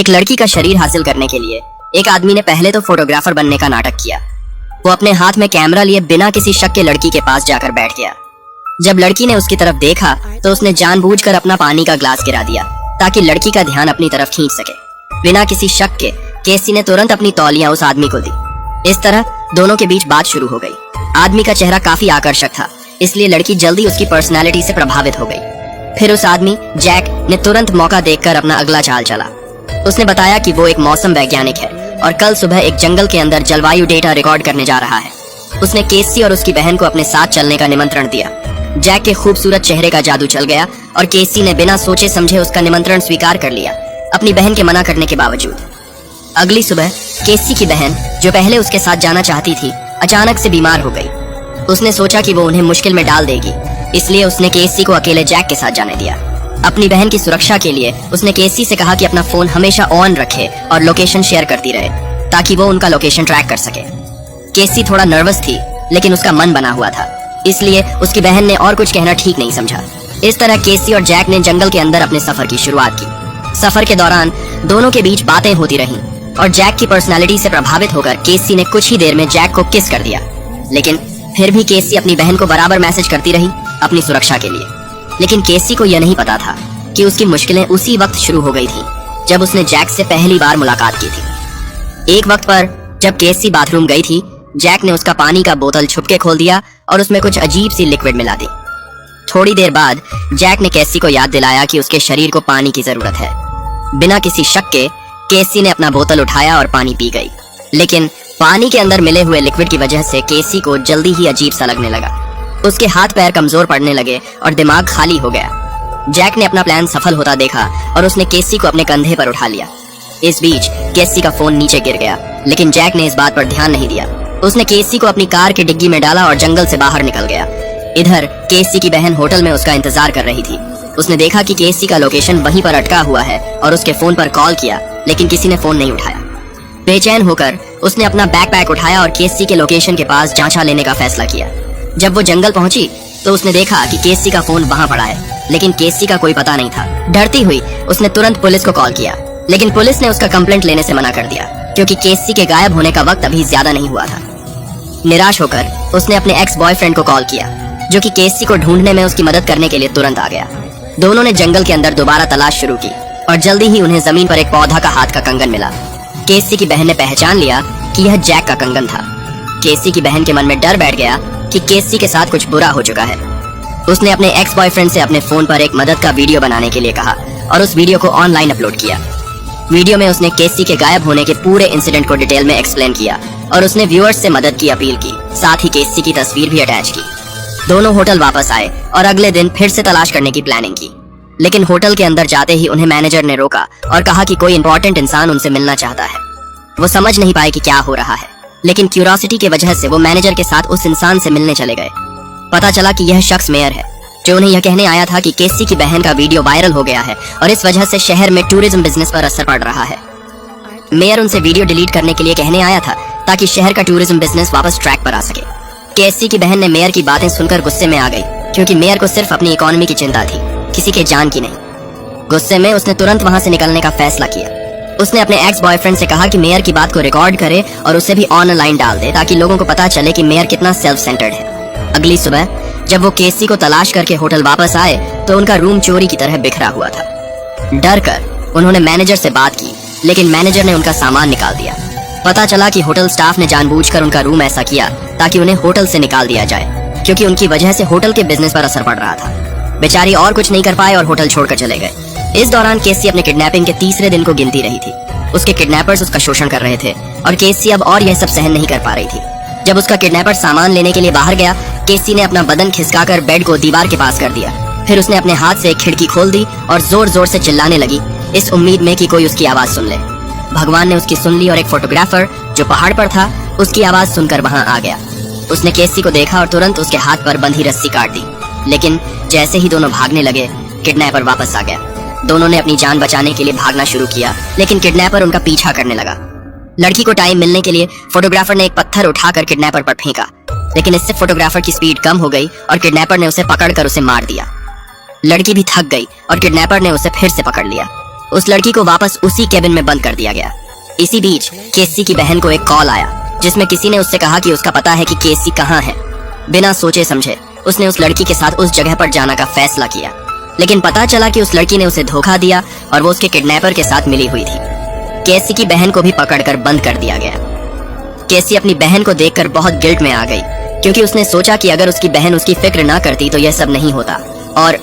एक लड़की का शरीर हासिल करने के लिए एक आदमी ने पहले तो फोटोग्राफर बनने का नाटक किया। वो अपने हाथ में कैमरा लिए बिना किसी शक के लड़की के पास जाकर बैठ गया। जब लड़की ने उसकी तरफ देखा तो उसने जानबूझकर अपना पानी का ग्लास गिरा दिया ताकि लड़की का ध्यान अपनी तरफ खींच सके। बिना किसी शक के केसी ने तुरंत अपनी तौलियां उस आदमी को दी। इस तरह दोनों के बीच बात शुरू हो गई। आदमी का चेहरा काफी आकर्षक था, इसलिए लड़की जल्दी उसकी पर्सनैलिटी से प्रभावित हो गई। फिर उस आदमी जैक ने तुरंत मौका देखकर अपना अगला चाल चला। उसने बताया कि वो एक मौसम वैज्ञानिक है और कल सुबह एक जंगल के अंदर जलवायु डेटा रिकॉर्ड करने जा रहा है। उसने केसी और उसकी बहन को अपने साथ चलने का निमंत्रण दिया। जैक के खूबसूरत चेहरे का जादू चल गया और केसी ने बिना सोचे समझे उसका निमंत्रण स्वीकार कर लिया, अपनी बहन के मना करने के बावजूद। अगली सुबह केसी की बहन, जो पहले उसके साथ जाना चाहती थी, अचानक से बीमार हो गई। उसने सोचा कि वो उन्हें मुश्किल में डाल देगी, इसलिए उसने केसी को अकेले जैक के साथ जाने दिया। अपनी बहन की सुरक्षा के लिए उसने केसी से कहा कि अपना फोन हमेशा ऑन रखे और लोकेशन शेयर करती रहे ताकि वो उनका लोकेशन ट्रैक कर सके। केसी थोड़ा नर्वस थी, लेकिन उसका मन बना हुआ था, इसलिए उसकी बहन ने और कुछ कहना ठीक नहीं समझा। इस तरह केसी और जैक ने जंगल के अंदर अपने सफर की शुरुआत की। सफर के दौरान दोनों के बीच बातें होती रहीं और जैक की पर्सनालिटी से प्रभावित होकर केसी ने कुछ ही देर में जैक को किस कर दिया। लेकिन फिर भी केसी अपनी बहन को बराबर मैसेज करती रही अपनी सुरक्षा के लिए। लेकिन केसी को यह नहीं पता था कि उसकी मुश्किलें उसी वक्त शुरू हो गई थी जब उसने जैक से पहली बार मुलाकात की थी। एक वक्त पर जब केसी बाथरूम गई थी, जैक ने उसका पानी का बोतल छुपके खोल दिया और उसमें कुछ अजीब सी लिक्विड मिला दी। थोड़ी देर बाद जैक ने केसी को याद दिलाया कि उसके शरीर को पानी की जरूरत है। बिना किसी शक के केसी ने अपना बोतल उठाया और पानी पी गई। लेकिन पानी के अंदर मिले हुए लिक्विड की वजह से केसी को जल्दी ही अजीब सा लगने लगा। उसके हाथ पैर कमजोर पड़ने लगे और दिमाग खाली हो गया। जैक ने अपना प्लान सफल होता देखा और उसने केसी को अपने कंधे पर उठा लिया। इस बीच केसी का फोन नीचे गिर गया, लेकिन जैक ने इस बात पर ध्यान नहीं दिया। उसने केसी को अपनी कार की डिग्गी में डाला और जंगल से बाहर निकल गया। इधर केसी की बहन होटल में उसका इंतजार कर रही थी। उसने देखा कि केसी का लोकेशन वहीं पर अटका हुआ है और उसके फोन पर कॉल किया, लेकिन किसी ने फोन नहीं उठाया। बेचैन होकर उसने अपना बैकपैक उठाया और केसी के लोकेशन के पास जांचा लेने का फैसला किया। जब वो जंगल पहुंची तो उसने देखा कि केसी का फोन वहां पड़ा है, लेकिन केसी का कोई पता नहीं था। डरती हुई उसने तुरंत पुलिस को कॉल किया, लेकिन पुलिस ने उसका कंप्लेंट लेने से मना कर दिया क्योंकि केसी के गायब होने का वक्त अभी ज्यादा नहीं हुआ था। निराश होकर उसने अपने एक्स बॉयफ्रेंड को कॉल किया, जो कि केसी को ढूंढने में उसकी मदद करने के लिए तुरंत आ गया। दोनों ने जंगल के अंदर दोबारा तलाश शुरू की और जल्दी ही उन्हें जमीन पर एक पौधा का हाथ का कंगन मिला। केसी की बहन ने पहचान लिया कि यह जैक का कंगन था। केसी की बहन के मन में डर बैठ गया कि केसी के साथ कुछ बुरा हो चुका है। उसने अपने एक्स बॉयफ्रेंड से अपने फोन पर एक मदद का वीडियो बनाने के लिए कहा और उस वीडियो को ऑनलाइन अपलोड किया। वीडियो में उसने केसी के गायब होने के पूरे इंसिडेंट को डिटेल में एक्सप्लेन किया और उसने व्यूअर्स से मदद की अपील की, साथ ही केसी की तस्वीर भी अटैच की। दोनों होटल वापस आए और अगले दिन फिर से तलाश करने की प्लानिंग की। लेकिन होटल के अंदर जाते ही उन्हें मैनेजर ने रोका और कहा कि कोई इंपॉर्टेंट इंसान उनसे मिलना चाहता है। वो समझ नहीं पाए कि क्या हो रहा है, लेकिन क्यूरियोसिटी की वजह से वो मैनेजर के साथ उस इंसान से मिलने चले गए। पता चला कि यह शख्स मेयर है, जो उन्हें यह कहने आया था कि केसी की बहन का वीडियो वायरल हो गया है और इस वजह से शहर में टूरिज्म बिजनेस पर असर पड़ रहा है। मेयर उनसे वीडियो डिलीट करने के लिए कहने आया था ताकि शहर का टूरिज्म बिजनेस वापस ट्रैक पर आ सके। केसी की बहन ने मेयर की बातें सुनकर गुस्से में आ गई, क्योंकि मेयर को सिर्फ अपनी इकोनॉमी की चिंता थी, किसी के जान की नहीं। गुस्से में उसने तुरंत वहां से निकलने का फैसला किया। उसने अपने एक्स बॉयफ्रेंड से कहा कि मेयर की बात को रिकॉर्ड करे और उसे भी ऑनलाइन डाल दे ताकि लोगों को पता चले कि मेयर कितना सेल्फ सेंटर्ड है। अगली सुबह जब वो केसी को तलाश करके होटल वापस आए तो उनका रूम चोरी की तरह बिखरा हुआ था। डर कर उन्होंने मैनेजर से बात की, लेकिन मैनेजर ने उनका सामान निकाल दिया। पता चला कि होटल स्टाफ ने जानबूझकर उनका रूम ऐसा किया ताकि उन्हें होटल से निकाल दिया जाए, क्योंकि उनकी वजह से होटल के बिजनेस पर असर पड़ रहा था। बेचारी और कुछ नहीं कर पाए और होटल छोड़कर चले गए। इस दौरान केसी अपने किडनैपिंग के तीसरे दिन को गिनती रही थी। उसके किडनैपर्स उसका शोषण कर रहे थे और केसी अब और यह सब सहन नहीं कर पा रही थी। जब उसका किडनैपर सामान लेने के लिए बाहर गया, केसी ने अपना बदन खिसकाकर बेड को दीवार के पास कर दिया। फिर उसने अपने हाथ से एक खिड़की खोल दी और जोर जोर से चिल्लाने लगी, इस उम्मीद में कि कोई उसकी आवाज सुन ले। भगवान ने उसकी सुन ली और एक फोटोग्राफर जो पहाड़ पर था उसकी आवाज सुनकर वहां आ गया। उसने केसी को देखा और तुरंत उसके हाथ पर बंधी रस्सी काट दी, लेकिन जैसे ही दोनों भागने लगे, किडनैपर वापस आ गया। दोनों ने अपनी जान बचाने के लिए भागना शुरू किया, लेकिन किडनैपर उनका पीछा करने लगा। लड़की को टाइम मिलने के लिए फोटोग्राफर ने एक पत्थर उठाकर किडनैपर पर फेंका, लेकिन इससे फोटोग्राफर की स्पीड कम हो गई और किडनैपर ने उसे पकड़कर उसे मार दिया। लड़की भी थक गई और किडनैपर ने उसे फिर से पकड़ लिया। उस लड़की को वापस उसी केबिन में बंद कर दिया गया। इसी बीच केसी की बहन को एक कॉल आया जिसमें किसी ने उससे कहा कि उसका पता है कि केसी कहाँ है। बिना सोचे समझे उसने उस लड़की के साथ उस जगह पर जाने का फैसला किया, लेकिन पता चला कि उस लड़की ने उसे धोखा दिया और वो उसके किडनैपर के साथ मिली हुई थी। केसी की बहन को भी पकड़कर बंद कर दिया गया। केसी अपनी बहन को देखकर बहुत गिल्ट में आ गई, क्योंकि उसने सोचा कि अगर उसकी बहन उसकी फिक्र ना करती तो यह सब नहीं होता और